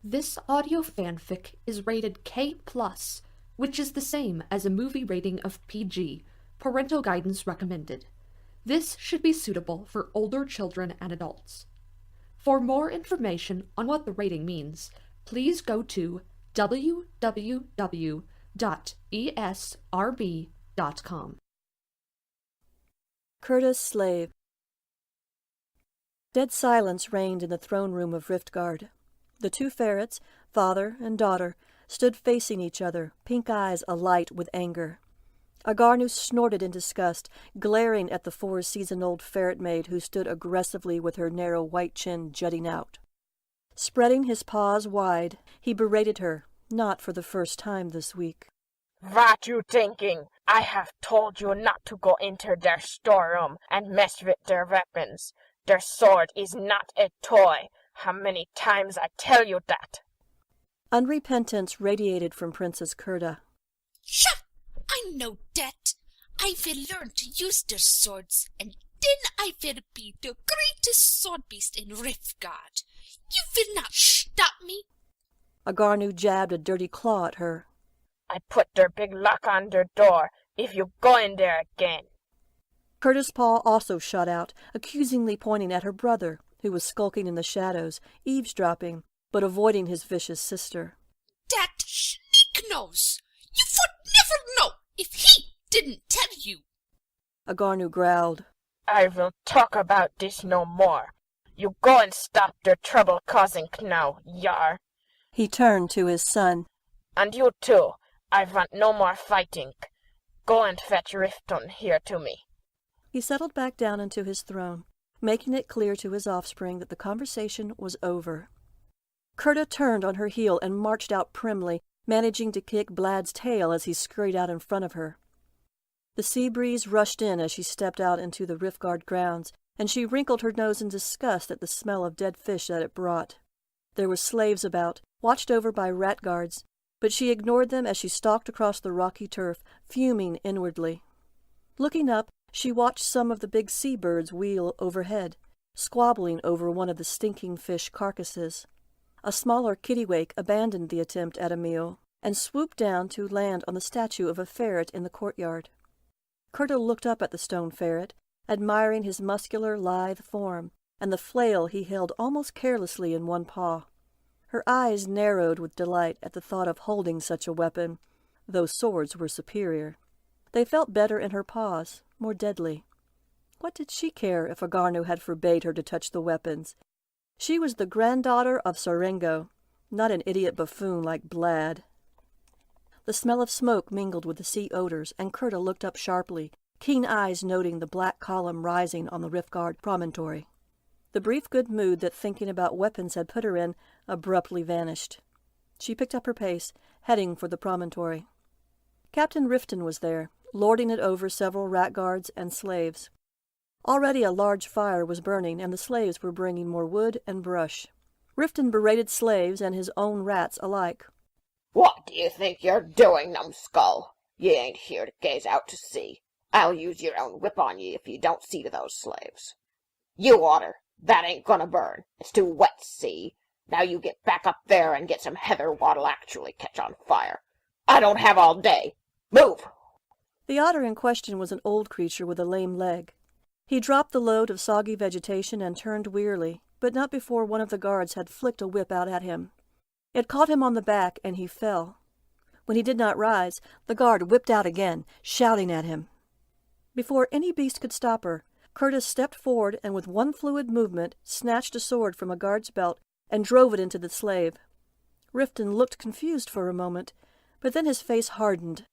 This audio fanfic is rated K+, which is the same as a movie rating of PG, parental guidance recommended. This should be suitable for older children and adults. For more information on what the rating means, please go to www.esrb.com. Kurda's slave. Dead silence reigned in the throne room of Riftgard. The two ferrets, father and daughter, stood facing each other, pink eyes alight with anger. Agarnu snorted in disgust, glaring at the 4-season-old ferret maid who stood aggressively with her narrow white chin jutting out. Spreading his paws wide, he berated her, not for the first time this week. What you thinking? I have told you not to go into their storeroom and mess with their weapons. Their sword is not a toy. How many times I tell you that? Unrepentance radiated from Princess Kurda. Shut! I know that. I will learn to use their swords, and then I will be the greatest sword beast in Riftgard. You will not stop me. Agarnu jabbed a dirty claw at her. I put their big lock on their door if you go in there again. Kurda's paw also shot out, accusingly pointing at her brother, who was skulking in the shadows, eavesdropping, but avoiding his vicious sister. That sneak nose! You would never know if he didn't tell you. Agarnu growled. I will talk about this no more. You go and stop their trouble-causing now, Yar. He turned to his son. And you too. I want no more fighting. Go and fetch Riftun here to me. He settled back down into his throne, making it clear to his offspring that the conversation was over. Kurda turned on her heel and marched out primly, managing to kick Blad's tail as he scurried out in front of her. The sea breeze rushed in as she stepped out into the Riftgard grounds, and she wrinkled her nose in disgust at the smell of dead fish that it brought. There were slaves about, watched over by rat guards, but she ignored them as she stalked across the rocky turf, fuming inwardly. Looking up, she watched some of the big seabirds wheel overhead, squabbling over one of the stinking fish carcasses. A smaller kittiwake abandoned the attempt at a meal and swooped down to land on the statue of a ferret in the courtyard. Kurda looked up at the stone ferret, admiring his muscular, lithe form and the flail he held almost carelessly in one paw. Her eyes narrowed with delight at the thought of holding such a weapon, though swords were superior. They felt better in her paws, more deadly. What did she care if Agarnu had forbade her to touch the weapons? She was the granddaughter of Sauron, not an idiot buffoon like Blad. The smell of smoke mingled with the sea odors, and Kurda looked up sharply, keen eyes noting the black column rising on the Riftgard promontory. The brief good mood that thinking about weapons had put her in abruptly vanished. She picked up her pace, heading for the promontory. Captain Riftun was there, lording it over several rat guards and slaves. Already a large fire was burning, and the slaves were bringing more wood and brush. Riftun berated slaves and his own rats alike. What do you think you're doing, numbskull? You ain't here to gaze out to sea. I'll use your own whip on ye if you don't see to those slaves. You, Otter, that ain't gonna burn. It's too wet, see? Now you get back up there and get some heather what'll actually catch on fire. I don't have all day. Move! The otter in question was an old creature with a lame leg. He dropped the load of soggy vegetation and turned wearily, but not before one of the guards had flicked a whip out at him. It caught him on the back, and he fell. When he did not rise, the guard whipped out again, shouting at him. Before any beast could stop her, Kurda stepped forward and with one fluid movement snatched a sword from a guard's belt and drove it into the slave. Riftun looked confused for a moment, but then his face hardened.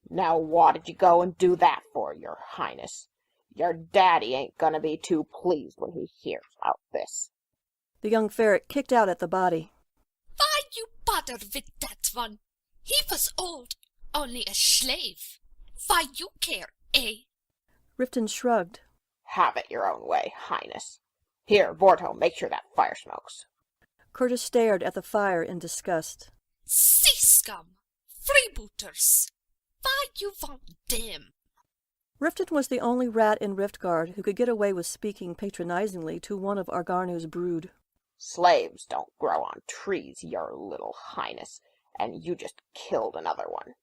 Now what did you go and do that for, your highness? Your daddy ain't gonna be too pleased when he hears about this. The young ferret kicked out at the body. Why you bother with that one? He was old, only a slave. Why you care, eh? Riftun shrugged. Have it your own way, highness. Here, Vorto, make sure that fire smokes. Kurda stared at the fire in disgust. Sea scum! Freebooters! Why you want them? Riftun was the only rat in Riftgard who could get away with speaking patronizingly to one of Agarnu's brood. Slaves don't grow on trees, your little highness, and you just killed another one.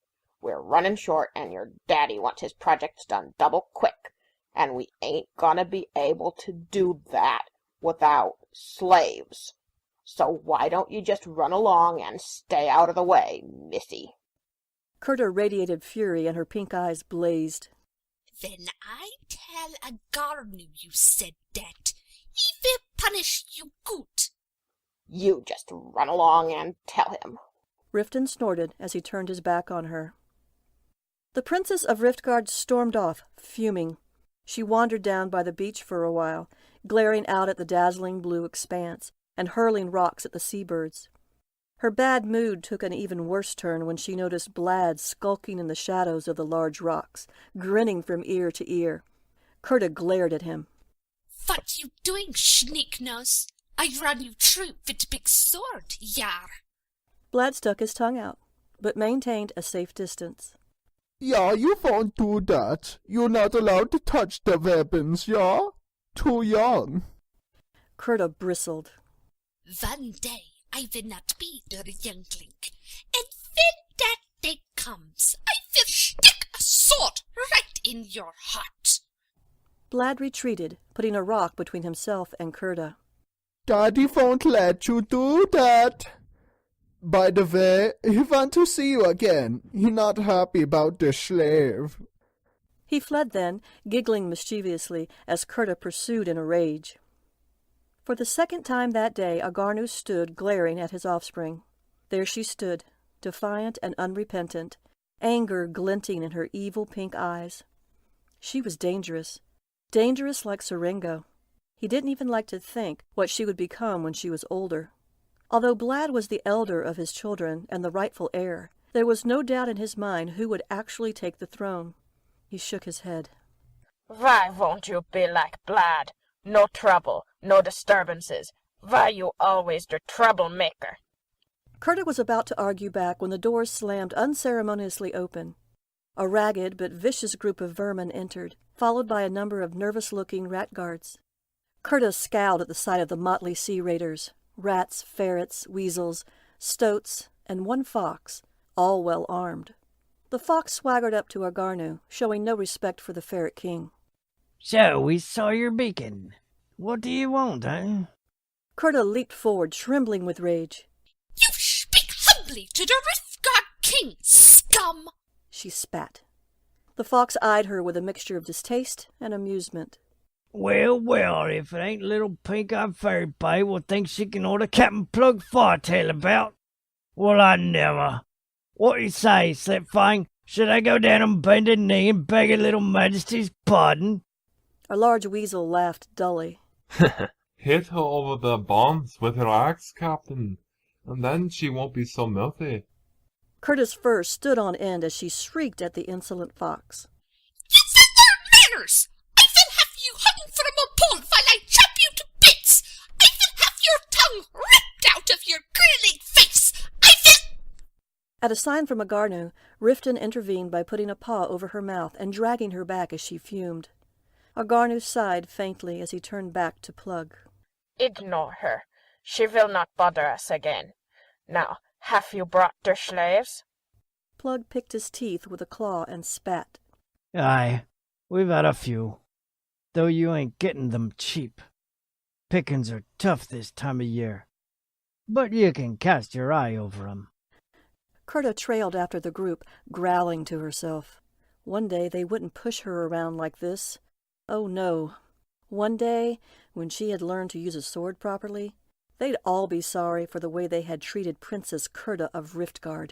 We're running short, and your daddy wants his projects done double quick, and we ain't gonna be able to do that without slaves. So why don't you just run along and stay out of the way, missy? Kurda radiated fury, and her pink eyes blazed. When I tell Agarnu you said that, he will punish you good. You just run along and tell him. Riftun snorted as he turned his back on her. The Princess of Riftgard stormed off, fuming. She wandered down by the beach for a while, glaring out at the dazzling blue expanse, and hurling rocks at the seabirds. Her bad mood took an even worse turn when she noticed Blad skulking in the shadows of the large rocks, grinning from ear to ear. Kurda glared at him. What you doing, Sneak-Nose? I run you through with big sword, yar. Blad stuck his tongue out, but maintained a safe distance. Yeah, you won't do that. You're not allowed to touch the weapons, yeah? Too young. Kurda bristled. One day I will not be the youngling, and when that day comes, I will stick a sword right in your heart. Blad retreated, putting a rock between himself and Kurda. Daddy won't let you do that. By the way, he want to see you again. He not happy about the slave. He fled then, giggling mischievously as Kurda pursued in a rage. For the second time that day, Agarnu stood glaring at his offspring. There she stood, defiant and unrepentant, anger glinting in her evil pink eyes. She was dangerous like Serengo. He didn't even like to think what she would become when she was older. Although Blad was the elder of his children and the rightful heir, there was no doubt in his mind who would actually take the throne. He shook his head. Why won't you be like Blad? No trouble, no disturbances. Why you always the troublemaker? Kurda was about to argue back when the doors slammed unceremoniously open. A ragged but vicious group of vermin entered, followed by a number of nervous-looking rat guards. Kurda scowled at the sight of the motley sea raiders, rats, ferrets, weasels, stoats, and one fox, all well armed. The fox swaggered up to Agarnu, showing no respect for the ferret king. So, we saw your beacon. What do you want, eh? Kurda leaped forward, trembling with rage. You speak humbly to the Riftgard king, scum! She spat. The fox eyed her with a mixture of distaste and amusement. Well, if it ain't little pink-eyed fairy babe what thinks she can order Captain Plugg Firetail about. Well, I never. What you say, Slitfang? Should I go down on bended knee and beg her little majesty's pardon? A large weasel laughed dully. Hit her over the bombs with her axe, Captain, and then she won't be so milky. Kurda's fur stood on end as she shrieked at the insolent fox. You their manners! I will have you hung from a pole while I chop you to bits! I will have your tongue ripped out of your grilling face! I will— At a sign from Agarnu, Riftun intervened by putting a paw over her mouth and dragging her back as she fumed. Agarnu sighed faintly as he turned back to Plugg. Ignore her. She will not bother us again. Now, have you brought the slaves? Plugg picked his teeth with a claw and spat. Aye, we've had a few. Though you ain't getting them cheap. Pickings are tough this time of year. But you can cast your eye over 'em. Kurda trailed after the group, growling to herself. One day they wouldn't push her around like this. Oh no. One day, when she had learned to use a sword properly, they'd all be sorry for the way they had treated Princess Kurda of Riftgard.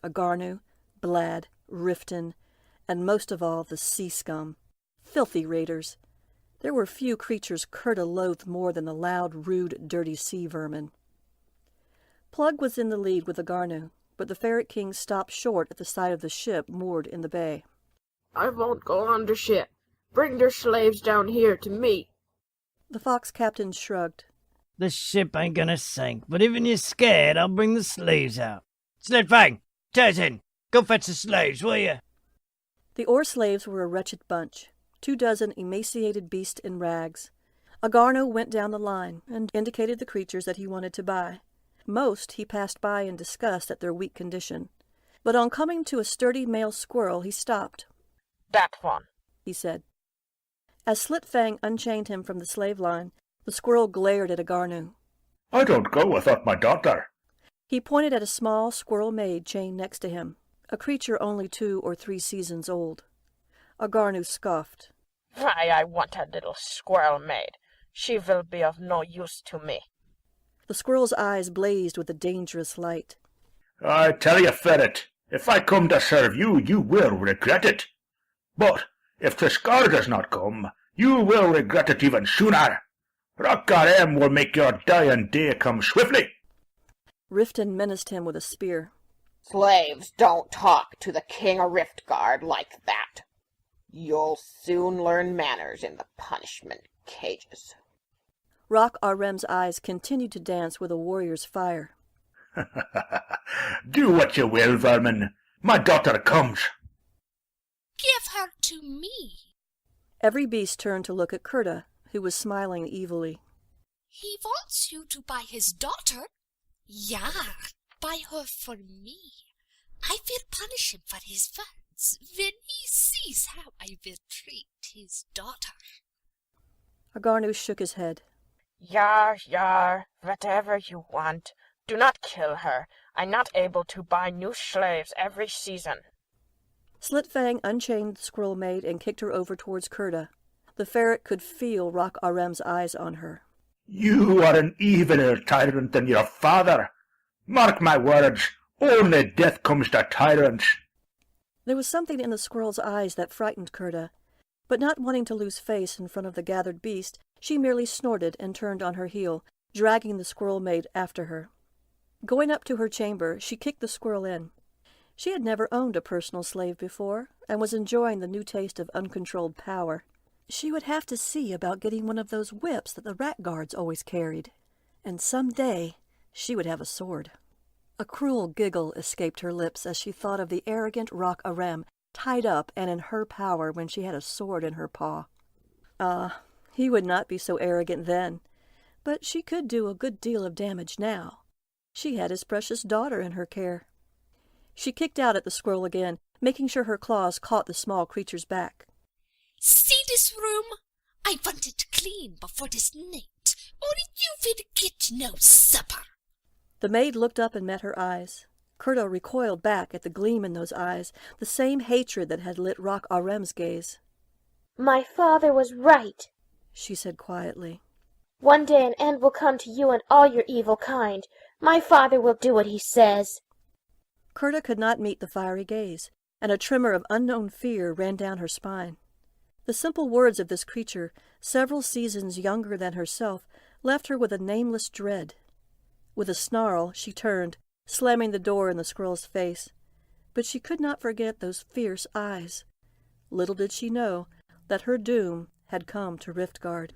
Agarnu, Blad, Riftun, and most of all the sea scum. Filthy raiders. There were few creatures Kurda loathed more than the loud, rude, dirty sea vermin. Plugg was in the lead with Agarnu, but the Ferret King stopped short at the sight of the ship moored in the bay. I won't go on the ship. Bring their slaves down here to me. The fox captain shrugged. The ship ain't gonna sink, but even you're scared, I'll bring the slaves out. Slitfang, Tarzan, go fetch the slaves, will you? The oar slaves were a wretched bunch, 24 emaciated beasts in rags. Agarnu went down the line and indicated the creatures that he wanted to buy. Most he passed by in disgust at their weak condition. But on coming to a sturdy male squirrel, he stopped. That one, he said. As Slitfang unchained him from the slave line, the squirrel glared at Agarnu. I don't go without my daughter. He pointed at a small squirrel maid chained next to him, a creature only 2 or 3 seasons old. Agarnu scoffed. Why, I want a little squirrel maid. She will be of no use to me. The squirrel's eyes blazed with a dangerous light. I tell you, ferret, if I come to serve you, you will regret it. But if Triscar does not come, you will regret it even sooner. Arrem will make your dying day come swiftly. Riftun menaced him with a spear. Slaves don't talk to the King of Riftgard like that. You'll soon learn manners in the punishment cages. Rocc Arrem's eyes continued to dance with a warrior's fire. Do what you will, vermin. My daughter comes. Give her to me. Every beast turned to look at Kurda, who was smiling evilly. He wants you to buy his daughter? Yeah, buy her for me. I will punish him for his words when he sees how I will treat his daughter. Agarnu shook his head. Yar, whatever you want. Do not kill her. I'm not able to buy new slaves every season. Slitfang unchained the squirrel maid and kicked her over towards Kurda. The ferret could feel Rocc Arrem's eyes on her. You are an eviler tyrant than your father. Mark my words, only death comes to tyrants. There was something in the squirrel's eyes that frightened Kurda, but not wanting to lose face in front of the gathered beast, she merely snorted and turned on her heel, dragging the squirrel maid after her. Going up to her chamber, she kicked the squirrel in. She had never owned a personal slave before, and was enjoying the new taste of uncontrolled power. She would have to see about getting one of those whips that the rat guards always carried. And some day she would have a sword. A cruel giggle escaped her lips as she thought of the arrogant Rocc Arrem tied up and in her power when she had a sword in her paw. He would not be so arrogant then, but she could do a good deal of damage now. She had his precious daughter in her care. She kicked out at the squirrel again, making sure her claws caught the small creature's back. See this room? I want it clean before this night, or you will get no supper. The maid looked up and met her eyes. Kurda recoiled back at the gleam in those eyes, the same hatred that had lit Rocc Arrem's gaze. My father was right, she said quietly. One day an end will come to you and all your evil kind. My father will do what he says. Kurda could not meet the fiery gaze, and a tremor of unknown fear ran down her spine. The simple words of this creature, several seasons younger than herself, left her with a nameless dread. With a snarl, she turned, slamming the door in the squirrel's face. But she could not forget those fierce eyes. Little did she know that her doom had come to Riftgard.